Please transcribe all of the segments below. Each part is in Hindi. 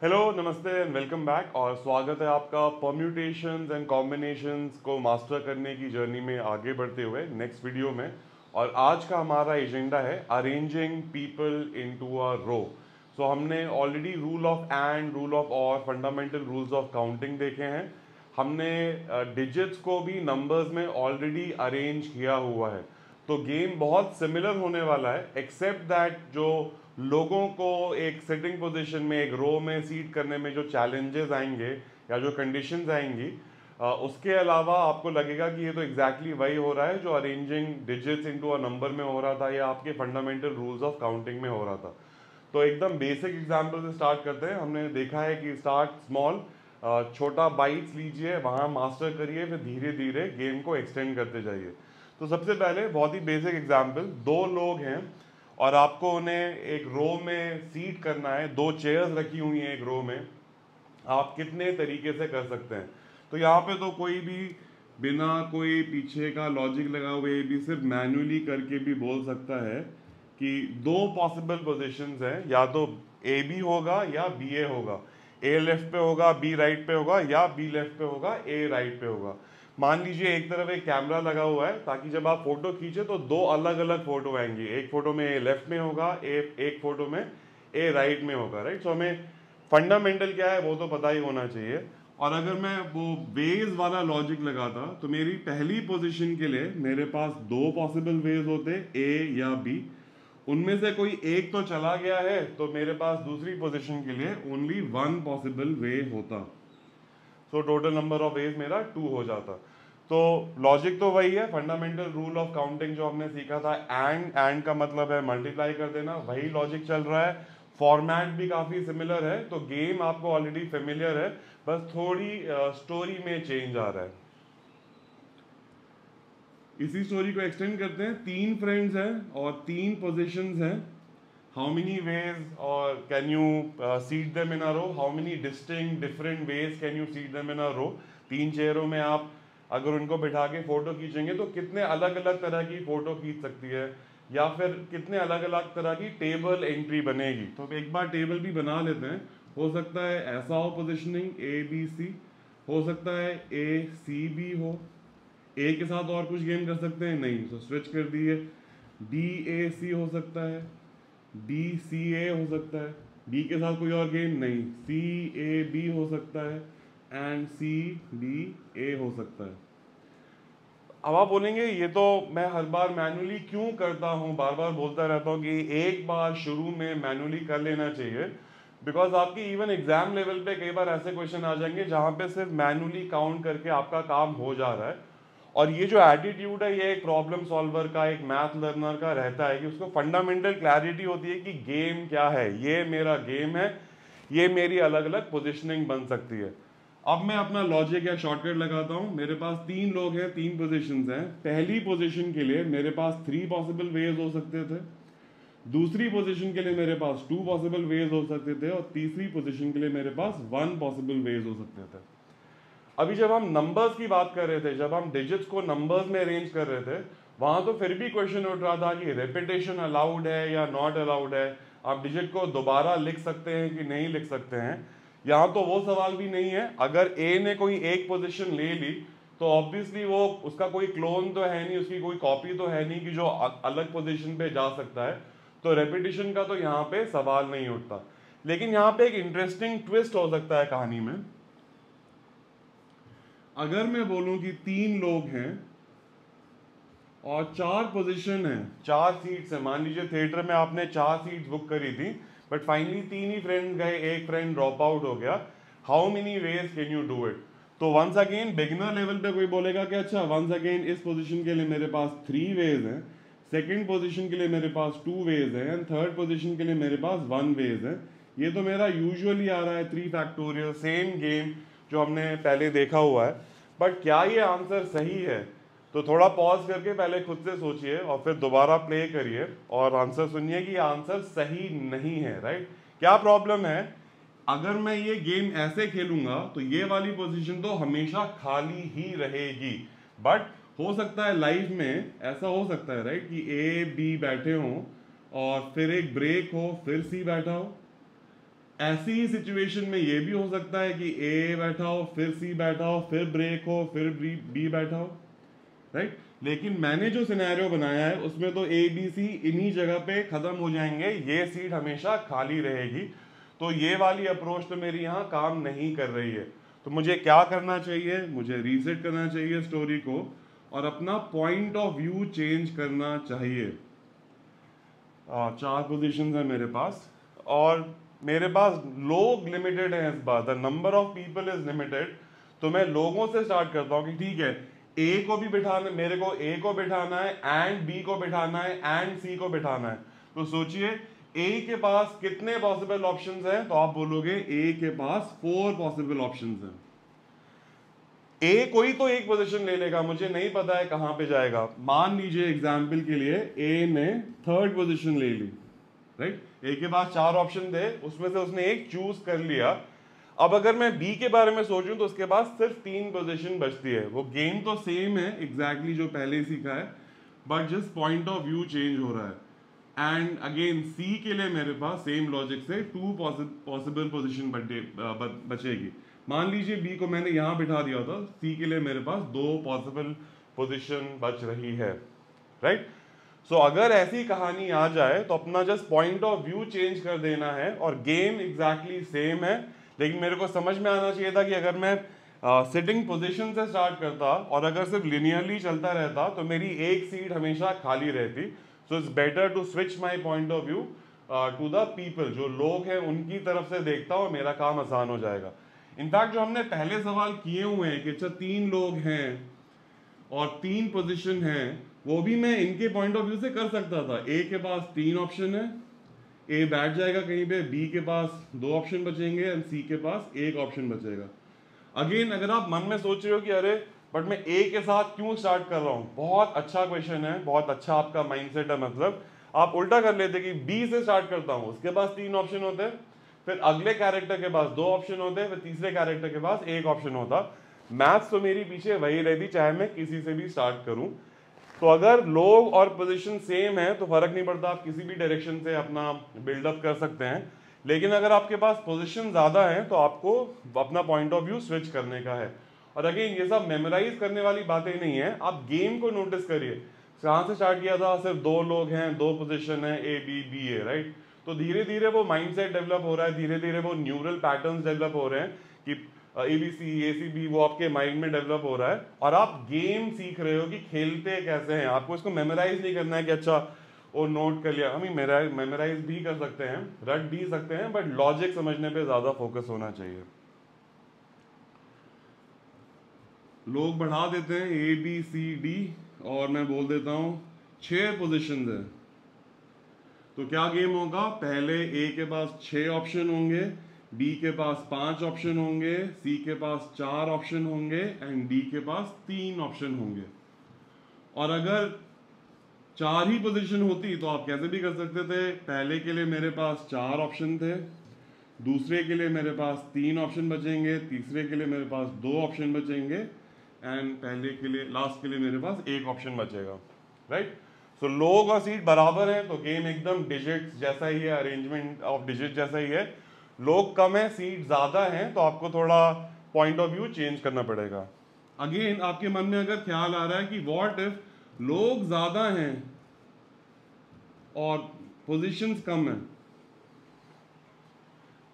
हेलो, नमस्ते एंड वेलकम बैक। और स्वागत है आपका परम्यूटेशंस एंड कॉम्बिनेशंस को मास्टर करने की जर्नी में आगे बढ़ते हुए नेक्स्ट वीडियो में। और आज का हमारा एजेंडा है अरेंजिंग पीपल इनटू अ रो। सो हमने already rule of and, rule of और, फंडामेंटल रूल्स ऑफ काउंटिंग देखे हैं। हमने डिजिट्स को भी नंबर्स में ऑलरेडी अरेंज किया हुआ है। तो गेम बहुत सिमिलर होने वाला है, एक्सेप्ट दैट जो लोगों को एक सिटिंग पोजीशन में एक रो में सीट करने में जो चैलेंजेस आएंगे या जो कंडीशंस आएंगी, उसके अलावा आपको लगेगा कि ये तो एग्जैक्टली वही हो रहा है जो arranging digits into a number में हो रहा था या आपके फंडामेंटल रूल्स ऑफ काउंटिंग में हो रहा था। तो एकदम बेसिक एग्जाम्पल से स्टार्ट करते हैं। हमने देखा है कि स्टार्ट स्मॉल, छोटा बाइट्स लीजिए, वहाँ मास्टर करिए, फिर धीरे धीरे गेम को एक्सटेंड करते जाइए। तो सबसे पहले बहुत ही बेसिक एग्जाम्पल, दो लोग हैं और आपको उन्हें एक रो में सीट करना है। दो चेयर्स रखी हुई हैं एक रो में। आप कितने तरीके से कर सकते हैं? तो यहाँ पे तो कोई भी बिना कोई पीछे का लॉजिक लगा हुए भी सिर्फ मैन्युअली करके भी बोल सकता है कि दो पॉसिबल पोजीशंस हैं, या तो ए बी होगा या बी ए होगा। ए लेफ्ट पे होगा, बी राइट पे होगा, या बी लेफ्ट पे होगा, ए राइट पे होगा। मान लीजिए एक तरफ एक कैमरा लगा हुआ है ताकि जब आप फोटो खींचे तो दो अलग अलग फोटो आएंगी। एक फोटो में ए लेफ्ट में होगा, एक फोटो में ए राइट में होगा, राइट। सो हमें फंडामेंटल क्या है वो तो पता ही होना चाहिए। और अगर मैं वो वेज वाला लॉजिक लगाता तो मेरी पहली पोजीशन के लिए मेरे पास दो पॉसिबल वेज होते, ए या बी। उनमें से कोई एक तो चला गया है तो मेरे पास दूसरी पोजीशन के लिए ओनली वन पॉसिबल वे होता। So total number of ways मेरा 2 हो जाता। तो लॉजिक तो वही है, फंडामेंटल रूल ऑफ काउंटिंग जो हमने सीखा था, एंड का मतलब है मल्टीप्लाई कर देना, वही लॉजिक चल रहा है। फॉर्मेट भी काफ़ी सिमिलर है, तो गेम आपको ऑलरेडी फेमिलियर है, बस थोड़ी स्टोरी में चेंज आ रहा है। इसी स्टोरी को एक्सटेंड करते हैं। तीन फ्रेंड्स हैं और तीन पोजीशंस हैं। हाउ मेनी वेज और can you seat them in a row? How many distinct different ways can you seat them in a row? तीन चेयरों में आप अगर उनको बिठा के फोटो खींचेंगे तो कितने अलग अलग तरह की फोटो खींच सकती है, या फिर कितने अलग अलग तरह की टेबल एंट्री बनेगी। तो एक बार टेबल भी बना लेते हैं। हो सकता है ऐसा हो पोजिशनिंग ए बी सी, हो सकता है ए सी बी हो। ए के साथ और कुछ गेम कर सकते हैं? नहीं, तो स्विच कर दिए। डी ए सी हो सकता है, डी सी ए हो सकता है। बी के साथ कोई और गेम? नहीं। सी ए बी हो सकता है एंड सी डी ए हो सकता है। अब आप बोलेंगे ये तो मैं हर बार मैन्युअली क्यों करता हूँ, बार बार बोलता रहता हूँ कि एक बार शुरू में मैन्युअली कर लेना चाहिए। बिकॉज आपकी इवन एग्जाम लेवल पे कई बार ऐसे क्वेश्चन आ जाएंगे जहाँ पे सिर्फ मैन्युअली काउंट करके आपका काम हो जा रहा है। और ये जो एटीट्यूड है ये एक प्रॉब्लम सॉल्वर का, एक मैथ लर्नर का रहता है कि उसको फंडामेंटल क्लैरिटी होती है कि गेम क्या है, ये मेरा गेम है, ये मेरी अलग अलग पोजिशनिंग बन सकती है। अब मैं अपना लॉजिक या शॉर्टकट लगाता हूं। मेरे पास तीन लोग हैं, तीन पोजीशंस हैं। पहली पोजीशन के लिए मेरे पास 3 पॉसिबल वेज हो सकते थे, दूसरी पोजीशन के लिए मेरे पास 2 पॉसिबल वेज हो सकते थे, और तीसरी पोजीशन के लिए मेरे पास 1 पॉसिबल वेज हो सकते थे। अभी जब हम नंबर्स की बात कर रहे थे, जब हम डिजिट्स को नंबर्स में अरेंज कर रहे थे, वहां तो फिर भी क्वेश्चन उठ रहा था कि रेपिटेशन अलाउड है या नॉट अलाउड है, आप डिजिट को दोबारा लिख सकते हैं कि नहीं लिख सकते हैं। यहाँ तो वो सवाल भी नहीं है। अगर ए ने कोई एक पोजीशन ले ली तो ऑब्वियसली वो, उसका कोई क्लोन तो है नहीं, उसकी कोई कॉपी तो है नहीं कि जो अलग पोजीशन पे जा सकता है। तो रेपिटेशन का तो यहाँ पे सवाल नहीं उठता। लेकिन यहाँ पे एक इंटरेस्टिंग ट्विस्ट हो सकता है कहानी में। अगर मैं बोलूं कि तीन लोग हैं और 4 पोजीशन है, 4 सीट्स है। मान लीजिए थिएटर में आपने 4 सीट्स बुक करी थी, बट फाइनली 3 ही फ्रेंड गए, एक फ्रेंड ड्रॉप आउट हो गया। How many ways can you do it? तो वंस अगेन बिगिनर लेवल पे कोई बोलेगा कि अच्छा, वंस अगेन इस पोजीशन के लिए मेरे पास 3 वेज हैं, सेकंड पोजीशन के लिए मेरे पास 2 वेज है, एंड थर्ड पोजीशन के लिए मेरे पास 1 वेज है। ये तो मेरा यूजुअली आ रहा है 3 फैक्टोरियल, सेम गेम जो हमने पहले देखा हुआ है। बट क्या ये आंसर सही है? तो थोड़ा पॉज करके पहले खुद से सोचिए और फिर दोबारा प्ले करिए और आंसर सुनिए कि आंसर सही नहीं है, राइट। क्या प्रॉब्लम है? अगर मैं ये गेम ऐसे खेलूंगा तो ये वाली पोजीशन तो हमेशा खाली ही रहेगी। बट हो सकता है लाइफ में ऐसा हो सकता है, राइट, कि ए बी बैठे हों और फिर एक ब्रेक हो, फिर सी बैठा हो। ऐसी ही सिचुएशन में ये भी हो सकता है कि ए बैठा हो, फिर सी बैठा हो, फिर ब्रेक हो, फिर बी बैठा हो, राइट। लेकिन मैंने जो सिनेरियो बनाया है उसमें तो ए बी सी इन्हीं जगह पे खत्म हो जाएंगे, ये सीट हमेशा खाली रहेगी। तो ये वाली अप्रोच तो मेरी यहाँ काम नहीं कर रही है। तो मुझे क्या करना चाहिए, मुझे रीसेट करना चाहिए स्टोरी को और अपना पॉइंट ऑफ व्यू चेंज करना चाहिए। 4 पोजीशंस है मेरे पास और मेरे पास लोग लिमिटेड है इस बार, the number of people is limited. तो मैं लोगों से स्टार्ट करता हूँ कि ठीक है, ए को भी बिठाना, मेरे को ए को बिठाना है एंड बी को बिठाना है एंड सी को बिठाना है। तो सोचिए ए के पास कितने पॉसिबल ऑप्शंस हैं, तो आप बोलोगे ए के पास 4 पॉसिबल ऑप्शंस हैं। ए कोई तो एक पोजीशन ले लेगा, मुझे नहीं पता है कहां पे जाएगा। मान लीजिए एग्जाम्पल के लिए ए ने 3rd पोजीशन ले ली, राइट। ए के पास 4 ऑप्शन थे, उसमें से उसने एक चूज कर लिया। अब अगर मैं बी के बारे में सोचूं तो उसके पास सिर्फ 3 पोजीशन बचती है। वो गेम तो सेम है एग्जैक्टली जो पहले सीखा है, but just point of view change हो रहा है। एंड अगेन सी के लिए मेरे पास सेम लॉजिक से 2 पॉसिबल पोजीशन बचेगी। मान लीजिए बी को मैंने यहां बिठा दिया था, सी के लिए मेरे पास 2 पॉसिबल पोजीशन बच रही है, राइट। सो अगर ऐसी कहानी आ जाए तो अपना just point of view change कर देना है और गेम एग्जैक्टली सेम है। लेकिन मेरे को समझ में आना चाहिए था कि अगर मैं सिटिंग पोजीशन से स्टार्ट करता और अगर सिर्फ लिनियरली चलता रहता तो मेरी एक सीट हमेशा खाली रहती। So it's better to switch my point of view to the people, जो लोग हैं उनकी तरफ से देखता और मेरा काम आसान हो जाएगा। इनफैक्ट जो हमने पहले सवाल किए हुए हैं कि अच्छा 3 लोग हैं और 3 पोजीशन हैं, वो भी मैं इनके पॉइंट ऑफ व्यू से कर सकता था। ए के पास 3 ऑप्शन है, ए बैठ जाएगा कहीं पे, बी के पास 2 ऑप्शन बचेंगे एंड सी के पास 1 ऑप्शन बचेगा। अगेन अगर आप मन में सोच रहे हो कि अरे बट मैं ए के साथ क्यों स्टार्ट कर रहा हूँ, बहुत अच्छा क्वेश्चन है, बहुत अच्छा आपका माइंडसेट है। मतलब आप उल्टा कर लेते कि बी से स्टार्ट करता हूँ, उसके पास 3 ऑप्शन होते हैं, फिर अगले कैरेक्टर के पास 2 ऑप्शन होते हैं, फिर तीसरे कैरेक्टर के पास 1 ऑप्शन होता। मैथ्स तो मेरी पीछे वही रहती चाहे मैं किसी से भी स्टार्ट करूं। तो अगर लोग और पोजीशन सेम है तो फर्क नहीं पड़ता, आप किसी भी डायरेक्शन से अपना बिल्डअप कर सकते हैं। लेकिन अगर आपके पास पोजीशन ज्यादा है तो आपको अपना पॉइंट ऑफ व्यू स्विच करने का है। और अगेन ये सब मेमोराइज करने वाली बातें नहीं है, आप गेम को नोटिस करिए। कहाँ से स्टार्ट किया था, सिर्फ 2 लोग हैं, 2 पोजीशन है, A B B A, right. तो धीरे धीरे वो माइंडसेट डेवलप हो रहा है, धीरे धीरे वो न्यूरल पैटर्न्स डेवलप हो रहे हैं कि ABC ACB वो आपके माइंड में डेवलप हो रहा है और आप गेम सीख रहे हो कि खेलते कैसे हैं। आपको इसको मेमोराइज नहीं करना है कि अच्छा वो नोट कर लिया, हम मेमोराइज भी कर सकते हैं, रट भी सकते हैं, बट लॉजिक समझने पे ज्यादा फोकस होना चाहिए। लोग बढ़ा देते हैं ABCD और मैं बोल देता हूं 6 पोजीशंस है। तो क्या गेम होगा, पहले ए के पास 6 ऑप्शन होंगे, बी के पास 5 ऑप्शन होंगे, सी के पास 4 ऑप्शन होंगे एंड डी के पास 3 ऑप्शन होंगे। और अगर 4 ही पोजीशन होती तो आप कैसे भी कर सकते थे, पहले के लिए मेरे पास 4 ऑप्शन थे, दूसरे के लिए मेरे पास 3 ऑप्शन बचेंगे, तीसरे के लिए मेरे पास 2 ऑप्शन बचेंगे एंड पहले के लिए लास्ट के लिए मेरे पास 1 ऑप्शन बचेगा, राइट। सो लोग और सीट बराबर हैं तो गेम एकदम डिजिट जैसा ही है, अरेंजमेंट ऑफ डिजिट जैसा ही है। लोग कम है, सीट ज्यादा हैं तो आपको थोड़ा पॉइंट ऑफ व्यू चेंज करना पड़ेगा। अगेन आपके मन में अगर ख्याल आ रहा है कि व्हाट इफ लोग ज्यादा हैं और पोजीशंस कम है,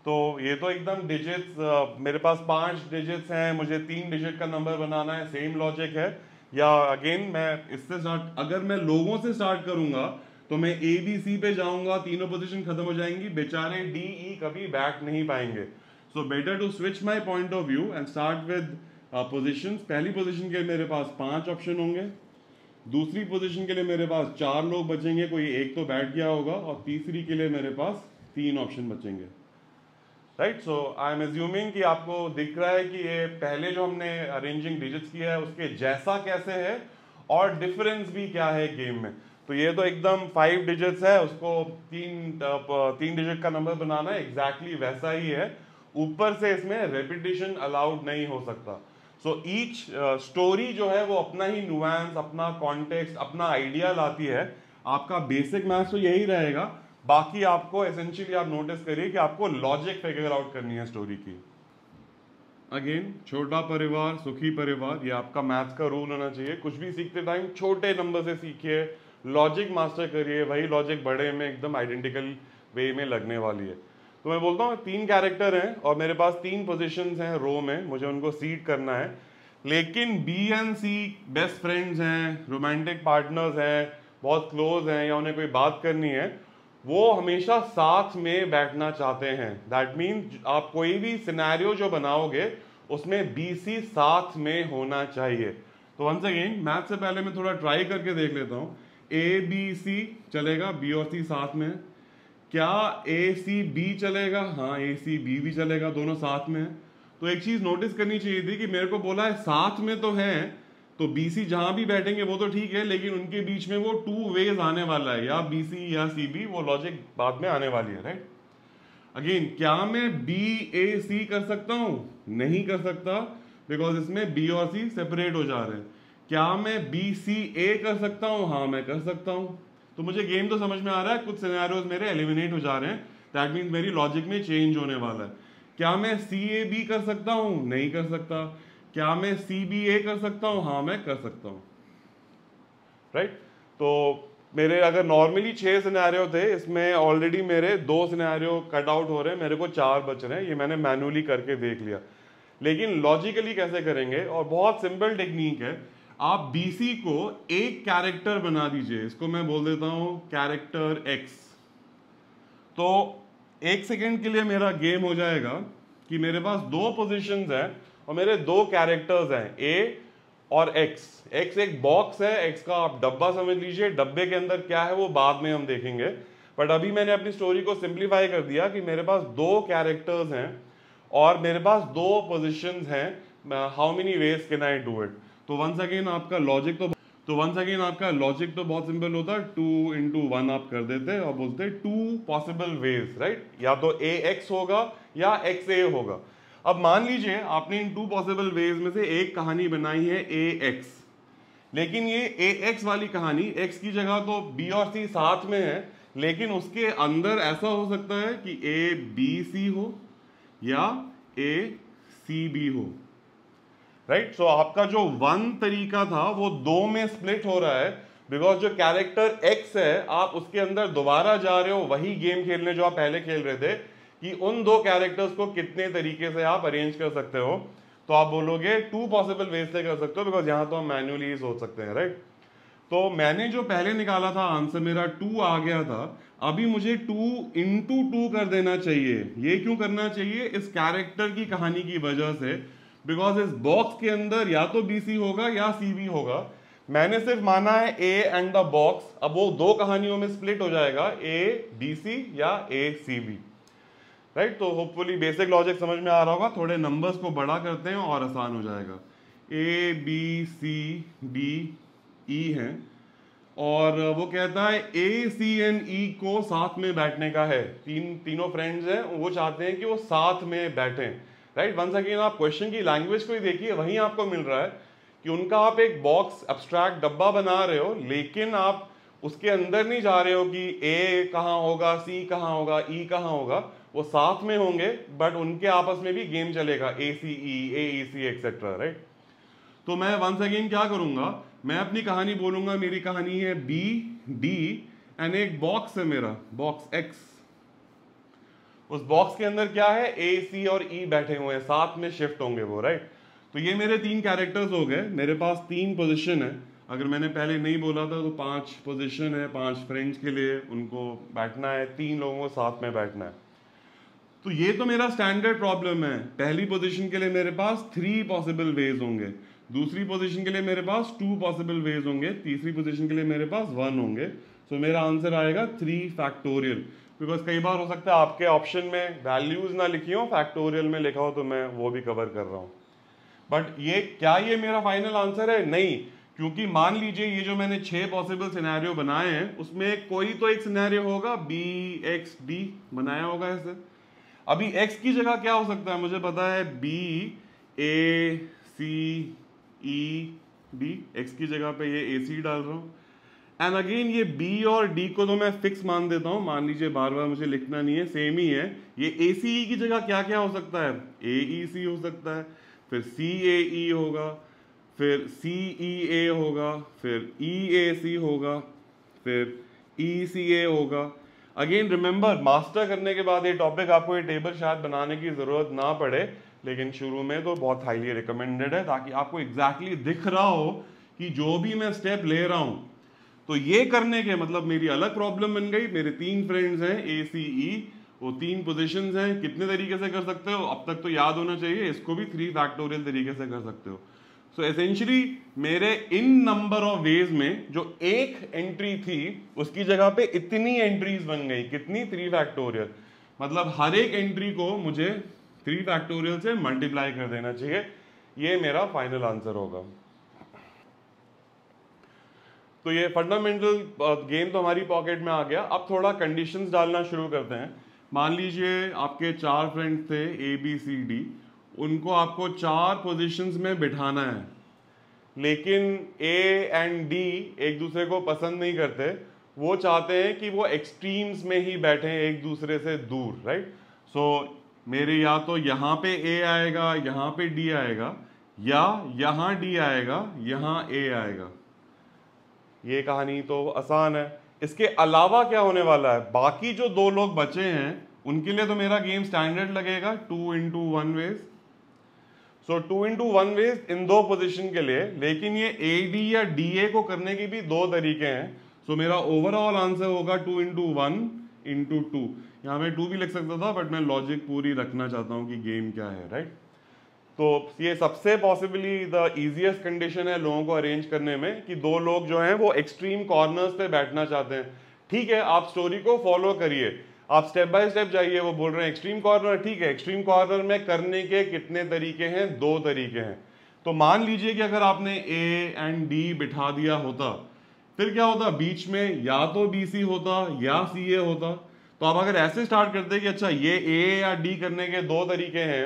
तो ये तो एकदम डिजिट्स, मेरे पास 5 डिजिट्स हैं, मुझे 3 डिजिट का नंबर बनाना है, सेम लॉजिक है। या अगेन मैं इससे स्टार्ट, अगर मैं लोगों से स्टार्ट करूंगा तो मैं ABC पे जाऊंगा, तीनों पोजीशन खत्म हो जाएंगी, बेचारे DE कभी बैठ नहीं पाएंगे। So better to switch my point of view and start with positions. पहली पोजीशन के मेरे पास 5 ऑप्शन होंगे, दूसरी पोजीशन के लिए मेरे पास 4 लोग बचेंगे, कोई एक तो बैठ गया होगा, और तीसरी के लिए मेरे पास 3 ऑप्शन बचेंगे, right. So I am assuming कि आपको दिख रहा है कि ये पहले जो हमने अरेंजिंग डिजिट्स किया है उसके जैसा कैसे है और डिफरेंस भी क्या है गेम में। तो ये तो एकदम 5 डिजिट्स है, उसको 3 डिजिट का नंबर बनाना है, एग्जैक्टली वैसा ही है। ऊपर से इसमें रेपिटेशन अलाउड नहीं हो सकता। सो ईच स्टोरी जो है वो अपना ही नुआंस, अपना कॉन्टेक्स्ट, अपना आइडिया लाती है। आपका बेसिक मैथ्स तो यही रहेगा, बाकी आपको एसेंशियली आप नोटिस करिए कि आपको लॉजिक फिगर आउट करनी है स्टोरी की। अगेन, छोटा परिवार सुखी परिवार, ये आपका मैथ्स का रूल होना चाहिए। कुछ भी सीखते टाइम छोटे नंबर से सीखिए, लॉजिक मास्टर करिए, वही लॉजिक बड़े में एकदम आइडेंटिकल वे में लगने वाली है। तो मैं बोलता हूँ 3 कैरेक्टर हैं और मेरे पास 3 पोजीशंस हैं रो में, मुझे उनको सीड करना है। लेकिन B and C best friends हैं, रोमांटिक पार्टनर्स हैं, बहुत क्लोज हैं या उन्हें कोई बात करनी है, वो हमेशा साथ में बैठना चाहते हैं। दैट मीन्स आप कोई भी सिनेरियो जो बनाओगे उसमें बी सी साथ में होना चाहिए। तो वंस अगेन मैथ से पहले मैं थोड़ा ट्राई करके देख लेता हूँ। ए बी सी चलेगा, बी और सी साथ में। क्या ए सी बी चलेगा? हाँ, ए सी बी भी चलेगा, दोनों साथ में है। तो एक चीज नोटिस करनी चाहिए थी कि मेरे को बोला है साथ में तो है, तो बी सी जहां भी बैठेंगे वो तो ठीक है, लेकिन उनके बीच में वो 2 वेज आने वाला है, या बी सी या सी बी, वो लॉजिक बाद में आने वाली है, राइट। अगेन, क्या मैं बी ए सी कर सकता हूं? नहीं कर सकता, बिकॉज इसमें बी और सी सेपरेट हो जा रहे हैं। क्या मैं बी सी ए कर सकता हूं? हाँ, मैं कर सकता हूं। तो मुझे गेम तो समझ में आ रहा है, कुछ सिनेरियोज मेरे एलिमिनेट हो जा रहे हैं, दैट मीन्स मेरी लॉजिक में चेंज होने वाला है। क्या मैं सी ए बी कर सकता हूं? नहीं कर सकता। क्या मैं सी बी ए कर सकता हूं? हाँ, मैं कर सकता हूं, राइट। तो मेरे अगर नॉर्मली 6 सिनेरियो थे, इसमें ऑलरेडी मेरे 2 सिनेरियो कट आउट हो रहे हैं, मेरे को 4 बच रहे हैं। ये मैंने मैनुअली करके देख लिया। लेकिन लॉजिकली कैसे करेंगे? और बहुत सिंपल टेक्निक है। आप बीसी को एक कैरेक्टर बना दीजिए, इसको मैं बोल देता हूं कैरेक्टर एक्स। तो 1 सेकेंड के लिए मेरा गेम हो जाएगा कि मेरे पास 2 पोजीशंस हैं और मेरे 2 कैरेक्टर्स हैं, ए और एक्स। एक्स एक बॉक्स है, एक्स का आप डब्बा समझ लीजिए, डब्बे के अंदर क्या है वो बाद में हम देखेंगे। बट अभी मैंने अपनी स्टोरी को सिंप्लीफाई कर दिया कि मेरे पास 2 कैरेक्टर्स हैं और मेरे पास 2 पोजीशंस हैं। How many ways can I do it? तो वंस अगेन आपका लॉजिक तो बहुत सिंपल होता है, 2 into 1 आप कर देते और बोलते 2 पॉसिबल वेज, राइट। या तो ए एक्स होगा या एक्स ए होगा। अब मान लीजिए आपने इन 2 पॉसिबल वेज में से एक कहानी बनाई है ए एक्स, लेकिन ये ए एक्स वाली कहानी, एक्स की जगह तो बी और सी साथ में है, लेकिन उसके अंदर ऐसा हो सकता है कि ए बी सी हो या ए सी बी हो, राइट। सो आपका जो 1 तरीका था वो 2 में स्प्लिट हो रहा है, बिकॉज जो कैरेक्टर एक्स है आप उसके अंदर दोबारा जा रहे हो वही गेम खेलने जो आप पहले खेल रहे थे, कि उन 2 कैरेक्टर्स को कितने तरीके से आप अरेंज कर सकते हो। तो आप बोलोगे 2 पॉसिबल वेज से कर सकते हो, बिकॉज यहां तो हम मैन्युअली सोच सकते हैं, राइट। तो मैंने जो पहले निकाला था आंसर, मेरा 2 आ गया था। अभी मुझे 2 into 2 कर देना चाहिए। ये क्यों करना चाहिए? इस कैरेक्टर की कहानी की वजह से, बिकॉज इस बॉक्स के अंदर या तो बीसी होगा या सीबी होगा। मैंने सिर्फ माना है ए एंड द बॉक्स, अब वो 2 कहानियों में स्प्लिट हो जाएगा, ए बी सी या ए सी बी, राइट। तो होपफुली बेसिक लॉजिक समझ में आ रहा होगा। थोड़े नंबर्स को बड़ा करते हैं और आसान हो जाएगा। ए बी सी डी ई है और वो कहता है ए सी एंड ई को साथ में बैठने का है। तीनों फ्रेंड्स हैं, वो चाहते हैं कि वो साथ में बैठें, राइट। वंस अगेन आप क्वेश्चन की लैंग्वेज को ही देखिए, वहीं आपको मिल रहा है कि उनका आप एक बॉक्स एब्स्ट्रैक्ट डब्बा बना रहे हो, लेकिन आप उसके अंदर नहीं जा रहे हो कि ए कहाँ होगा, सी कहाँ होगा, ई कहाँ होगा। वो साथ में होंगे बट उनके आपस में भी गेम चलेगा, ए सी ई, ए ई सी एक्सेट्रा, राइट। तो मैं वंस अगेन क्या करूंगा, मैं अपनी कहानी बोलूंगा, मेरी कहानी है बी डी एंड एक बॉक्स है मेरा, बॉक्स एक्स। उस बॉक्स के अंदर क्या है? ए सी और ई बैठे हुए हैं, साथ में शिफ्ट होंगे वो, राइट। तो ये मेरे 3 कैरेक्टर्स हो गए, मेरे पास 3 पोजीशन है। अगर मैंने पहले नहीं बोला था तो 5 पोजीशन है, 5 फ्रेंड्स के लिए उनको बैठना है, 3 लोगों को साथ में बैठना है। तो ये तो मेरा स्टैंडर्ड प्रॉब्लम है। पहली पोजीशन के लिए मेरे पास 3 पॉसिबल वेज होंगे, दूसरी पोजीशन के लिए मेरे पास 2 पॉसिबल वेज होंगे, तीसरी पोजीशन के लिए मेरे पास 1 होंगे। सो मेरा आंसर आएगा 3 फैक्टोरियल। बिकॉज कई बार हो सकता है आपके ऑप्शन में वैल्यूज ना लिखी हो, फैक्टोरियल में लिखा हो, तो मैं वो भी कवर कर रहा हूं। बट ये क्या ये मेरा फाइनल आंसर है? नहीं, क्योंकि मान लीजिए ये जो मैंने 6 पॉसिबल सिनेरियो बनाए हैं उसमें कोई तो एक सिनेरियो होगा बी एक्स डी बनाया होगा ऐसे। अभी एक्स की जगह क्या हो सकता है? मुझे पता है बी ए सी ई डी, एक्स की जगह पे ये ए सी डाल रहा हूं। एंड अगेन ये बी और डी को तो मैं फिक्स मान देता हूं, मान लीजिए बार बार मुझे लिखना नहीं है, सेम ही है। ये ए सी ई की जगह क्या क्या हो सकता है, ए ई सी हो सकता है, फिर सी ए ई होगा, फिर सी ई ए होगा, फिर ई ए सी होगा, फिर ई सी ए होगा। अगेन रिमेंबर, मास्टर करने के बाद ये टॉपिक आपको ये टेबल शायद बनाने की जरूरत ना पड़े, लेकिन शुरू में तो बहुत हाईली रिकमेंडेड है, ताकि आपको एग्जैक्टली दिख रहा हो कि जो भी मैं स्टेप ले रहा हूं, तो ये करने के मतलब मेरी अलग प्रॉब्लम बन गई। मेरे 3 फ्रेंड्स हैं ए सी ई, वो 3 पोजीशंस हैं, कितने तरीके से कर सकते हो अब तक तो याद होना चाहिए, इसको भी 3 फैक्टोरियल तरीके से कर सकते हो। सो एसेंशियली मेरे इन नंबर ऑफ वेज में जो एक एंट्री थी उसकी जगह पे इतनी एंट्रीज बन गई, कितनी, 3 फैक्टोरियल। मतलब हर एक एंट्री को मुझे 3 फैक्टोरियल से मल्टीप्लाई कर देना चाहिए। ये मेरा फाइनल आंसर होगा। तो ये फंडामेंटल गेम तो हमारी पॉकेट में आ गया। अब थोड़ा कंडीशंस डालना शुरू करते हैं। मान लीजिए आपके 4 फ्रेंड्स थे ए बी सी डी, उनको आपको 4 पोजीशंस में बिठाना है, लेकिन ए एंड डी एक दूसरे को पसंद नहीं करते, वो चाहते हैं कि वो एक्सट्रीम्स में ही बैठे एक दूसरे से दूर, राइट। सो मेरे या तो यहाँ पे ए आएगा, यहाँ पे डी आएगा, या यहाँ डी आएगा, यहाँ ए आएगा। ये कहानी तो आसान है। इसके अलावा क्या होने वाला है, बाकी जो 2 लोग बचे हैं उनके लिए तो मेरा गेम स्टैंडर्ड लगेगा 2 into 1 ways. So 2 into 1 ways इन 2 पोजीशन के लिए, लेकिन ये ए डी या डी ए को करने की भी 2 तरीके हैं। सो मेरा ओवरऑल आंसर होगा 2 into 1 into 2। यहाँ मैं 2 भी लिख सकता था, बट मैं लॉजिक पूरी रखना चाहता हूँ कि गेम क्या है, राइट। तो ये सबसे पॉसिबली द इजीएस्ट कंडीशन है लोगों को अरेंज करने में, कि 2 लोग जो हैं वो एक्सट्रीम कॉर्नर्स पे बैठना चाहते हैं। ठीक है, आप स्टोरी को फॉलो करिए, आप स्टेप बाय स्टेप जाइए। वो बोल रहे हैं एक्सट्रीम कॉर्नर, ठीक है, एक्सट्रीम कॉर्नर में करने के कितने तरीके हैं, 2 तरीके हैं। तो मान लीजिए कि अगर आपने ए एंड डी बिठा दिया होता, फिर क्या होता, बीच में या तो बी सी होता या सी ए होता। तो आप अगर ऐसे स्टार्ट करते कि अच्छा ये ए या डी करने के 2 तरीके हैं,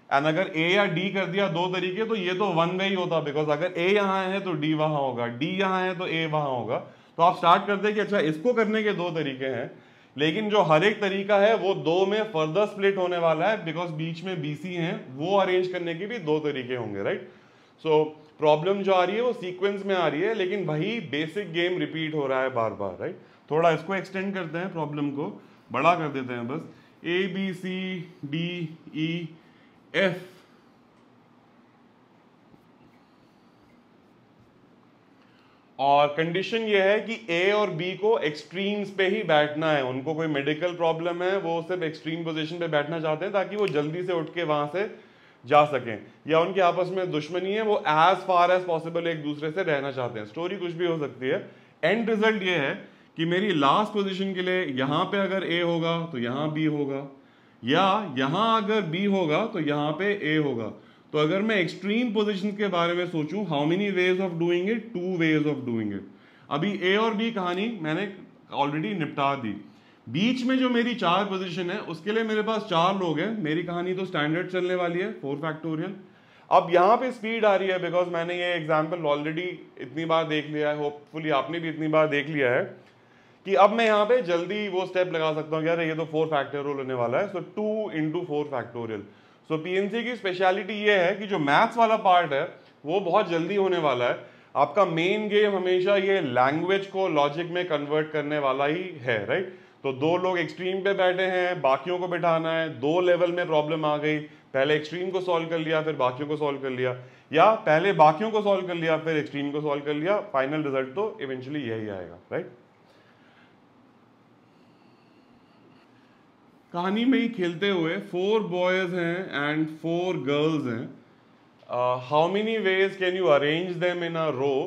एंड अगर ए या डी कर दिया 2 तरीके, तो ये तो 1 वे ही होता, बिकॉज अगर ए यहाँ है तो डी वहां होगा, डी यहाँ है तो ए वहां होगा। तो आप स्टार्ट करते कि अच्छा इसको करने के 2 तरीके हैं, लेकिन जो हर एक तरीका है वो 2 में फर्दर स्प्लिट होने वाला है, बिकॉज बीच में बीसी हैं, वो अरेंज करने के भी 2 तरीके होंगे, राइट। सो प्रॉब्लम जो आ रही है वो सीक्वेंस में आ रही है, लेकिन वही बेसिक गेम रिपीट हो रहा है बार बार, राइट। थोड़ा इसको एक्सटेंड करते हैं, प्रॉब्लम को बड़ा कर देते हैं बस। A B C D E F, और कंडीशन ये है कि ए और बी को एक्सट्रीम्स पे ही बैठना है। उनको कोई मेडिकल प्रॉब्लम है, वो सिर्फ एक्सट्रीम पोजीशन पे बैठना चाहते हैं ताकि वो जल्दी से उठ के वहां से जा सकें, या उनके आपस में दुश्मनी है, वो एज फार एज पॉसिबल एक दूसरे से रहना चाहते हैं। स्टोरी कुछ भी हो सकती है। एंड रिजल्ट ये है कि मेरी लास्ट पोजीशन के लिए यहां पे अगर ए होगा तो यहां बी होगा, या यहां अगर बी होगा तो यहां पे ए होगा। तो अगर मैं एक्सट्रीम पोजीशन के बारे में सोचूं, how many ways of doing it, 2 ways of doing it. अभी ए और बी कहानी मैंने ऑलरेडी निपटा दी। बीच में जो मेरी 4 पोजीशन है उसके लिए मेरे पास 4 लोग हैं, मेरी कहानी तो स्टैंडर्ड चलने वाली है, 4 फैक्टोरियल। अब यहाँ पे स्पीड आ रही है, बिकॉज मैंने ये एग्जाम्पल ऑलरेडी इतनी बार देख लिया है, होपफुली आपने भी इतनी बार देख लिया है, कि अब मैं यहाँ पे जल्दी वो स्टेप लगा सकता हूँ, यार ये तो 4 फैक्टोरियल होने वाला है। सो 2 into 4 फैक्टोरियल। सो पीएनसी की स्पेशलिटी ये है कि जो मैथ्स वाला पार्ट है वो बहुत जल्दी होने वाला है। आपका मेन गेम हमेशा ये लैंग्वेज को लॉजिक में कन्वर्ट करने वाला ही है, राइट। तो 2 लोग एक्सट्रीम पे बैठे हैं, बाकियों को बिठाना है, 2 लेवल में प्रॉब्लम आ गई, पहले एक्सट्रीम को सॉल्व कर लिया फिर बाकियों को सॉल्व कर लिया, या पहले बाकियों को सॉल्व कर लिया फिर एक्सट्रीम को सॉल्व कर लिया, फाइनल रिजल्ट तो इवेंचुअली यही आएगा, राइट। कहानी में ही खेलते हुए 4 बॉयज हैं एंड 4 गर्ल्स हैं। How many ways can you arrange them in a row,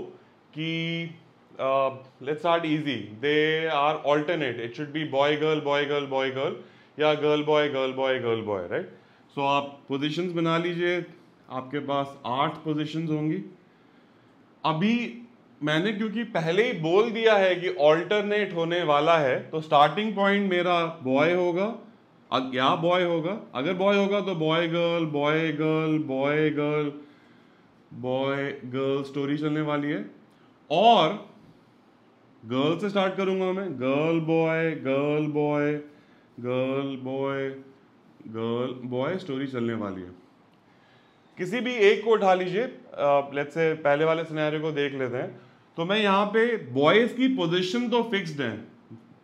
कि let's start easy, they are alternate, it should be boy girl boy girl boy girl, या girl boy girl boy girl boy, right. So आप पोजीशंस बना लीजिए, आपके पास 8 पोजीशंस होंगी। अभी मैंने क्योंकि पहले ही बोल दिया है कि ऑल्टरनेट होने वाला है, तो स्टार्टिंग पॉइंट मेरा बॉय होगा, क्या बॉय होगा, अगर बॉय होगा तो boy girl boy girl boy girl boy girl story चलने वाली है। और गर्ल से स्टार्ट करूंगा मैं, girl boy girl boy girl boy girl boy, story चलने वाली है। किसी भी एक को उठा लीजिए, लेट्स से पहले वाले सिनेरियो को देख लेते हैं। तो मैं यहाँ पे बॉयज की पोजीशन तो फिक्स्ड है,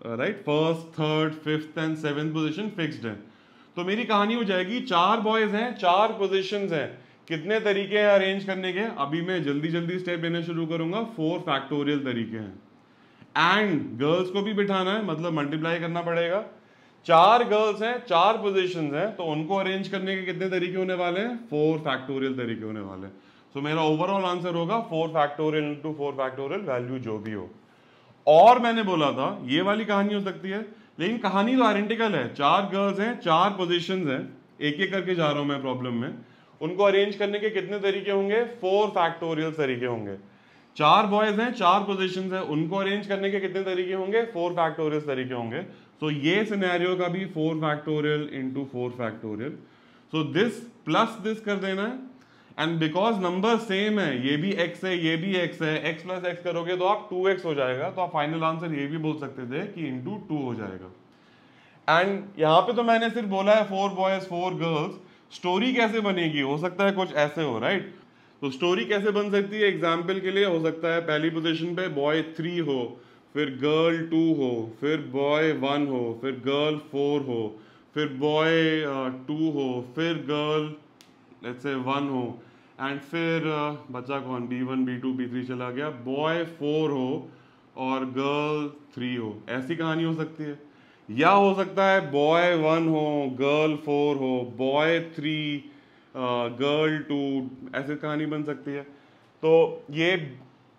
right, first third fifth and seventh position fixed है। तो मेरी कहानी हो जाएगी, 4 बॉयज हैं, 4 पोजीशंस हैं, कितने तरीके हैं अरेंज करने के, अभी मैं जल्दी जल्दी स्टेप लेने शुरू करूंगा, 4 फैक्टोरियल तरीके हैं। एंड गर्ल्स को भी बिठाना है, मतलब मल्टीप्लाई करना पड़ेगा। 4 गर्ल्स हैं, 4 पोजीशंस हैं, तो उनको अरेंज करने के कितने तरीके होने वाले हैं, 4 फैक्टोरियल तरीके होने वाले हैं। तो मेरा ओवरऑल आंसर होगा 4 फैक्टोरियल इंटू 4 फैक्टोरियल, वैल्यू जो भी हो। और मैंने बोला था ये वाली कहानी हो सकती है, लेकिन कहानी तो आइडेंटिकल है। 4 गर्ल्स हैं, 4 पोजीशंस हैं, एक एक करके जा रहा हूं मैं प्रॉब्लम में। उनको अरेंज करने के कितने तरीके होंगे, 4 फैक्टोरियल तरीके होंगे। 4 बॉयज हैं, 4 पोजीशंस हैं, उनको अरेंज करने के कितने तरीके होंगे, 4 फैक्टोरियल तरीके होंगे। सो ये सिनेरियो का भी 4 factorial into 4 factorial. So this plus this कर देना है, एंड बिकॉज नंबर सेम है, ये भी x है ये भी x है, x प्लस x करोगे तो आप 2x हो जाएगा। तो आप फाइनल आंसर ये भी बोल सकते थे कि इंटू 2 हो जाएगा। एंड यहाँ पे तो मैंने सिर्फ बोला है 4 बॉयज 4 गर्ल्स, स्टोरी कैसे बनेगी, हो सकता है कुछ ऐसे हो, राइट। तो स्टोरी कैसे बन सकती है, एग्जाम्पल के लिए हो सकता है पहली पोजीशन पे बॉय 3 हो, फिर गर्ल 2 हो, फिर बॉय 1 हो, फिर गर्ल 4 हो, फिर बॉय 2 हो, फिर गर्ल लेट्स से 1 हो, एंड फिर बच्चा कौन, B1 B2 B3 चला गया, बॉय 4 हो और गर्ल 3 हो। ऐसी कहानी हो सकती है। या हो सकता है बॉय 1 हो, गर्ल 4 हो, बॉय 3 गर्ल 2, ऐसी कहानी बन सकती है। तो ये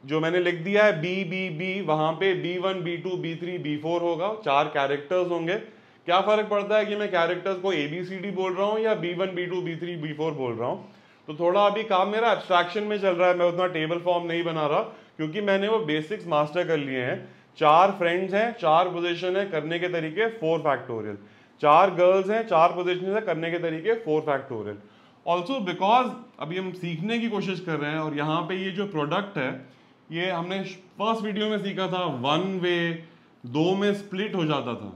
जो मैंने लिख दिया है B वहां पे B1 B2 B3 B4 होगा, 4 कैरेक्टर्स होंगे। क्या फर्क पड़ता है कि मैं कैरेक्टर्स को ABCD बोल रहा हूँ या B1 B2 B3 B4 बोल रहा हूँ। तो थोड़ा अभी काम मेरा एब्स्ट्रैक्शन में चल रहा है, मैं उतना टेबल फॉर्म नहीं बना रहा, क्योंकि मैंने वो बेसिक्स मास्टर कर लिए हैं। 4 फ्रेंड्स हैं, 4 पोजीशन है, करने के तरीके 4 फैक्टोरियल। 4 गर्ल्स हैं, 4 पोजीशन है, करने के तरीके 4 फैक्टोरियल। ऑल्सो बिकॉज अभी हम सीखने की कोशिश कर रहे हैं, और यहाँ पे ये जो प्रोडक्ट है ये हमने फर्स्ट वीडियो में सीखा था, 1 वे 2 में स्प्लिट हो जाता था,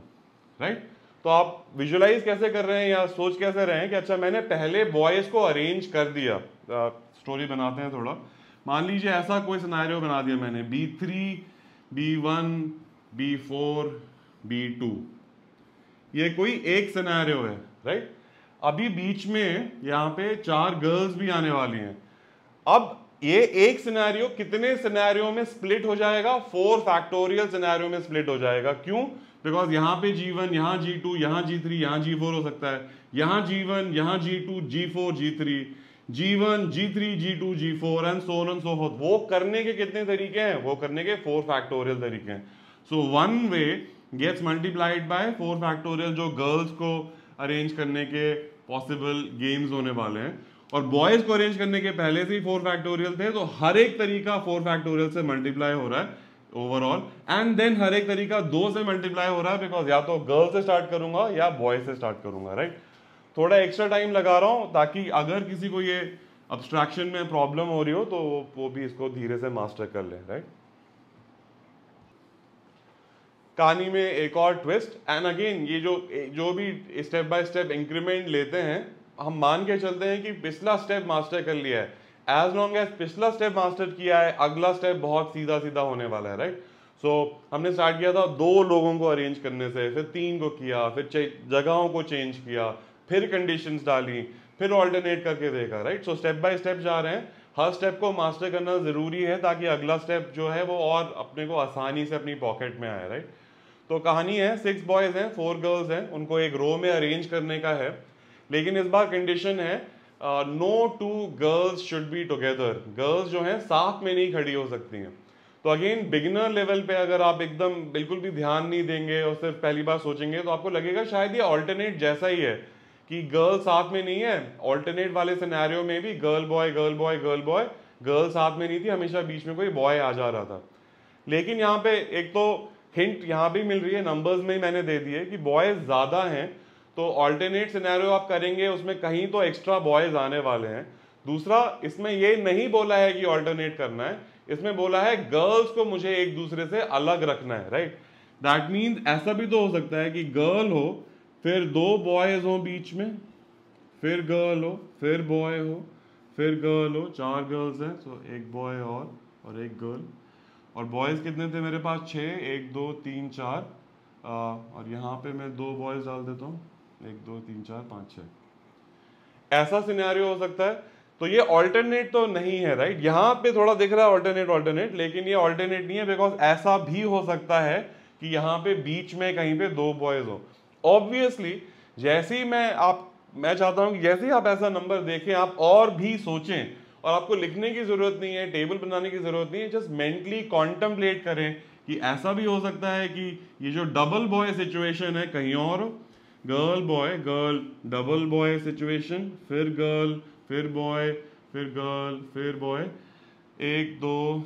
राइट। तो आप विजुअलाइज कैसे कर रहे हैं या सोच कैसे रहे हैं कि अच्छा मैंने पहले बॉयज को अरेंज कर दिया। स्टोरी बनाते हैं थोड़ा। मान लीजिए ऐसा कोई सिनेरियो बना दिया मैंने, B3 B1 B4 B2, ये कोई एक सिनेरियो है, राइट। अभी बीच में यहाँ पे 4 गर्ल्स भी आने वाली हैं। अब ये एक सिनेरियो कितने सिनेरियो में स्प्लिट हो जाएगा, 4 फैक्टोरियल सिनेरियो में स्प्लिट हो जाएगा। क्यों, बिकॉज यहाँ पे G1, यहाँ G2, यहाँ G3, यहाँ G4 हो सकता है, यहाँ G1, यहाँ G2, G4 G3, G1 G3 G2 G4 and so on and so fourth. वो करने के कितने तरीके हैं, वो करने के 4 फैक्टोरियल तरीके हैं। सो 1 वे गेट्स मल्टीप्लाइड बाय 4 फैक्टोरियल, जो गर्ल्स को अरेंज करने के पॉसिबल गेम्स होने वाले हैं। और बॉयज को अरेंज करने के पहले से ही 4 फैक्टोरियल थे, तो हर एक तरीका 4 फैक्टोरियल से मल्टीप्लाई हो रहा है ओवरऑल, एंड देन हर एक तरीका 2 से मल्टीप्लाई हो रहा है, बिकॉज या तो गर्ल से स्टार्ट करूंगा या बॉय से स्टार्ट करूंगा, राइट। थोड़ा एक्स्ट्रा टाइम लगा रहा हूं ताकि अगर किसी को ये अब्स्ट्रैक्शन में प्रॉब्लम हो रही हो तो वो भी इसको धीरे से मास्टर कर ले, राइट। कहानी में एक और ट्विस्ट, एंड अगेन ये जो भी स्टेप बाय स्टेप इंक्रीमेंट लेते हैं, हम मान के चलते हैं कि पिछला स्टेप मास्टर कर लिया है। एज लॉन्ग एज पिछला स्टेप मास्टर किया है, अगला स्टेप बहुत सीधा सीधा होने वाला है, राइट। सो हमने स्टार्ट किया था 2 लोगों को अरेंज करने से, फिर 3 को किया, फिर जगहों को चेंज किया, फिर कंडीशंस डाली, फिर ऑल्टरनेट करके देखा, right. So step by step जा रहे हैं, हर स्टेप को मास्टर करना जरूरी है ताकि अगला स्टेप जो है वो और अपने को आसानी से अपनी पॉकेट में आए, राइट। तो कहानी है 6 बॉयज हैं 4 गर्ल्स हैं, उनको एक रो में अरेंज करने का है, लेकिन इस बार कंडीशन है no 2 girls should be together. Girls जो हैं साथ में नहीं खड़ी हो सकती हैं। तो अगेन बिगिनर लेवल पे अगर आप एकदम बिल्कुल भी ध्यान नहीं देंगे और सिर्फ पहली बार सोचेंगे तो आपको लगेगा शायद ये ऑल्टरनेट जैसा ही है कि गर्ल साथ में नहीं है। ऑल्टरनेट वाले सिनेरियो में भी girl boy girl boy girl boy, girl साथ में नहीं थी, हमेशा बीच में कोई बॉय आ जा रहा था। लेकिन यहाँ पे एक तो हिंट यहाँ भी मिल रही है, नंबर्स में ही मैंने दे दिए कि बॉयज ज्यादा हैं, तो ऑल्टरनेट सिनेरियो आप करेंगे उसमें कहीं तो एक्स्ट्रा बॉयज आने वाले हैं। दूसरा, इसमें ये नहीं बोला है कि ऑल्टरनेट करना है, इसमें बोला है गर्ल्स को मुझे एक दूसरे से अलग रखना है, राइट। दैट मीन्स ऐसा भी तो हो सकता है कि गर्ल हो, फिर 2 बॉयज हो बीच में, फिर गर्ल हो, फिर बॉय हो, फिर गर्ल हो, 4 गर्ल्स हैं, सो एक बॉय और एक गर्ल। और बॉयज़ कितने थे मेरे पास? 6, 1 2 3 4, और यहाँ पे मैं 2 बॉयज़ डाल देता हूँ, 1 2 3 4 5 6। ऐसा सिनेरियो हो सकता है। तो ये ऑल्टरनेट तो नहीं है, राइट। यहाँ पे थोड़ा दिख रहा है ऑल्टरनेट, लेकिन ये ऑल्टरनेट नहीं है, बिकॉज ऐसा भी हो सकता है कि यहाँ पे बीच में कहीं पे 2 बॉयज हो। ऑब्वियसली जैसे ही मैं चाहता हूँ कि जैसे ही आप ऐसा नंबर देखें, आप और भी सोचें, और आपको लिखने की जरूरत नहीं है, टेबल बनाने की जरूरत नहीं है, जस्ट मेंटली कॉन्टम्पलेट करें कि ऐसा भी हो सकता है कि ये जो डबल बॉय सिचुएशन है कहीं और हो। Girl boy, girl, double boy situation, फिर गर्ल, फिर बॉय, फिर गर्ल, फिर boy, 1 2